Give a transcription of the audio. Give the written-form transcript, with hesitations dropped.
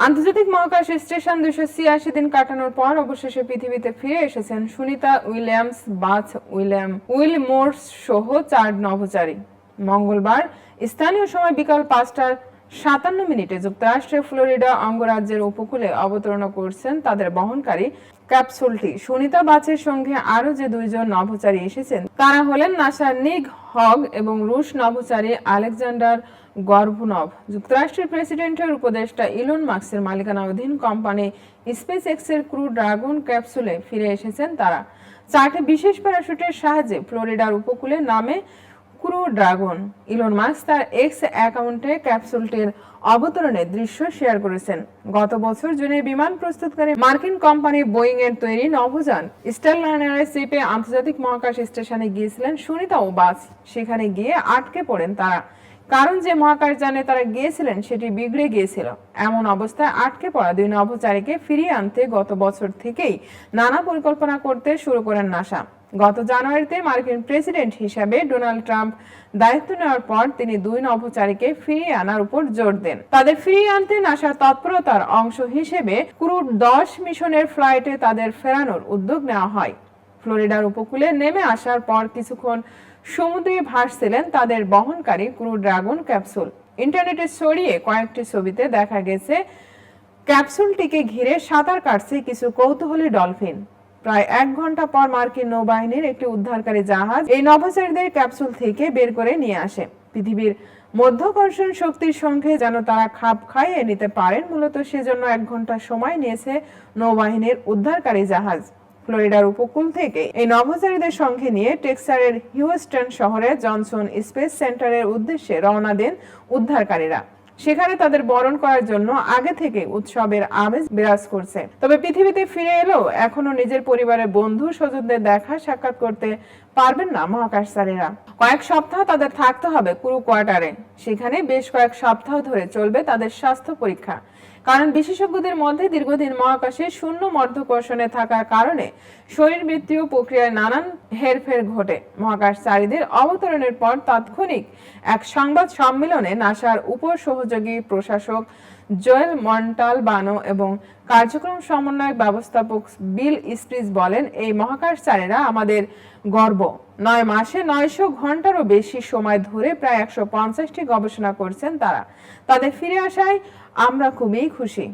আন্তর্জাতিক মহাকাশ স্টেশন 286 দিন কাটানোর পর অবশেষে পৃথিবীতে ফিরে এসেছেন সুনিতা উইলিয়ামস, বাথ উইলমোরস সহ 4 নভোচারী। মঙ্গলবার স্থানীয় সময় বিকাল 5:57 যুক্তরাষ্ট্রের ফ্লোরিডা অঙ্গরাজ্যের উপকূলে অবতরণ করছেন তাদের বহনকারী ক্যাপসুলটি। সুনিতা বাচের সঙ্গে আরো যে 2 জন নভোচারী এসেছেন তারা হলেন নাসার নিক হগ এবং রুশ নভোচারী আলেকজান্ডার গর্ভনভ। যুক্তরাষ্ট্রের প্রেসিডেন্টের উপদেষ্টা ইলন মাস্কের মালিকানাধীন কোম্পানি স্পেস এক্সের ক্রু ড্রাগন ক্যাপসুলে ফিরে এসেছেন তারা। 4টি বিশেষ প্যারাশুটের সাহায্যে ফ্লোরিডার উপকূলে নামে ক্রু ড্রাগন। ইলন মাস্ক তার এক্স অ্যাকাউন্টে ক্যাপসুলটির অবতরণের দৃশ্য শেয়ার করেছেন। গত বছর জুনে বিমান প্রস্তুতকারী মার্কিন কোম্পানি বোয়িং এর তৈরি নভোযান স্টারলাইনারের চেপে আন্তর্জাতিক মহাকাশ স্টেশনে গিয়েছিলেন সুনিতা ও বাজ। সেখানে গিয়ে আটকে পড়েন তারা, কারণ যে মহাকাশযানে তারা গিয়েছিলেন সেটি বিগড়ে গিয়েছিল। এমন অবস্থায় আটকে পড়া 2 নভোচারীকে ফিরিয়ে আনতে গত বছর থেকেই নানা পরিকল্পনা করতে শুরু করেন নাসা। গত জানুয়ারিতে মার্কিন প্রেসিডেন্ট হিসেবে ডোনাল্ড ট্রাম্প দায়িত্ব নেওয়ার পর তিনি 2 নভোচারীকে ফিরিয়ে আনার উপর জোর দেন। তাদের ফিরিয়ে আনতে নাসার তৎপরতার অংশ হিসেবে ক্রু 10 মিশনের ফ্লাইটে তাদের ফেরানোর উদ্যোগ নেওয়া হয়। ফ্লোরিডার উপকূলে নেমে আসার পর কিছুক্ষণ সমুদ্রে ভাসছিলেন তাদের বহনকারী ক্রু ড্রাগন ক্যাপসুল। ইন্টারনেটে ছড়িয়ে কয়েকটি ছবিতে দেখা গেছে ক্যাপসুলটিকে ঘিরে সাঁতার কাটছে কিছু কৌতূহলী ডলফিন। প্রায় 1 ঘন্টা পর মার্কিন নৌবাহিনীর একটি উদ্ধারকারী জাহাজ এই নভোচারীদের ক্যাপসুল থেকে বের করে নিয়ে আসে। পৃথিবীর মধ্যাকর্ষণ শক্তির সঙ্গে যেন তারা খাপ খাইয়ে নিতে পারেন, মূলত সেজন্য 1 ঘন্টা সময় নিয়েছে নৌবাহিনীর উদ্ধারকারী জাহাজ। ফ্লোরিডার উপকূল থেকে এই নভোচারীদের সঙ্গে নিয়ে টেক্সাসের হিউস্টন শহরে জনসন স্পেস সেন্টারের উদ্দেশ্যে রওনা দেন উদ্ধারকারীরা। সেখানে তাদের বরণ করার জন্য আগে থেকে উৎসবের আমেজ বিরাজ করছে। তবে পৃথিবীতে ফিরে এলেও এখনো নিজের পরিবারের বন্ধু স্বজনদের দেখা সাক্ষাৎ করতে পারবেন না মহাকাশচারীরা। কয়েক সপ্তাহ তাদের থাকতে হবে ক্রু কোয়ার্টারে। সেখানে বেশ কয়েক সপ্তাহ ধরে চলবে তাদের স্বাস্থ্য পরীক্ষা, কারণ বিশেষজ্ঞদের মধ্যে দীর্ঘদিন মহাকাশে শূন্য মধ্যাকর্ষণে থাকার কারণে শরীরবৃত্তীয় প্রক্রিয়ায় নানান হেরফের ঘটে। মহাকাশচারীদের অবতরণের পর তাৎক্ষণিক এক সংবাদ সম্মেলনে নাসার উপ সহযোগী প্রশাসক জোয়েল মন্টালবানো এবং কার্যক্রম সমন্বয়ক ব্যবস্থাপক বিল স্প্রিজ বলেন, এই মহাকাশচারীরা আমাদের গর্ব। 9 মাসে 900 ঘন্টারও বেশি সময় ধরে প্রায় 150টি গবেষণা করছেন তারা। তাদের ফিরে আসায় আমরা খুবই খুশি।